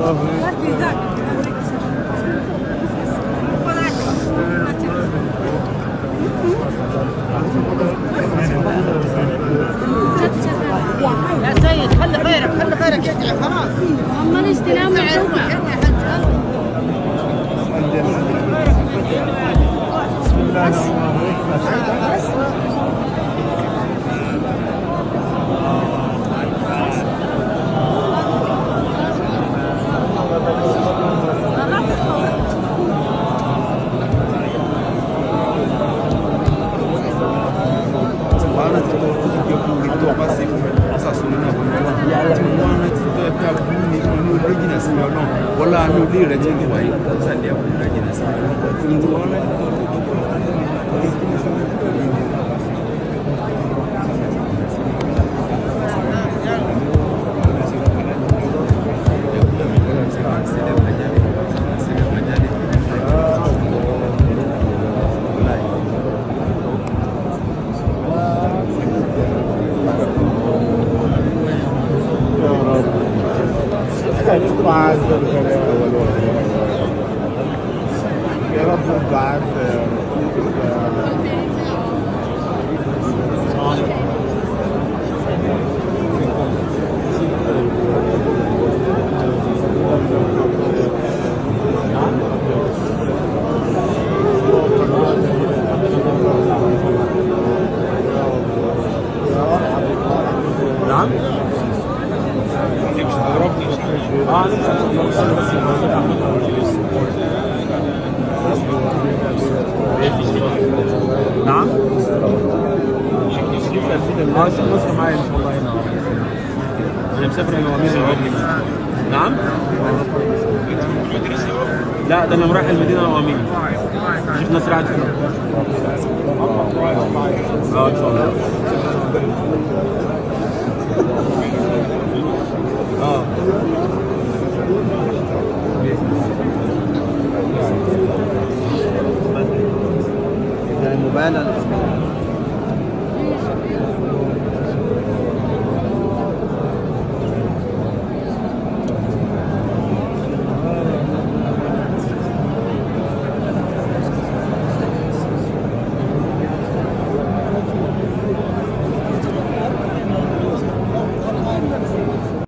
يا سيد خلي خيرك خلي خيرك يدعي خلاص. هم الاستلام مكتوبة. بسم الله الرحمن الرحيم. Wala mi ò lè rẹ jẹ́ ìwà yìí sàlẹ̀ àwọn ìrẹ́ jìnà sí يا رب بعد نعم نعم شوف مصر معايا ان شاء الله هنا انا مسافر الموامير العمري. نعم لا ده انا رايح المدينه العمريه شيخ نصر قاعد فين ان شاء الله مبالغ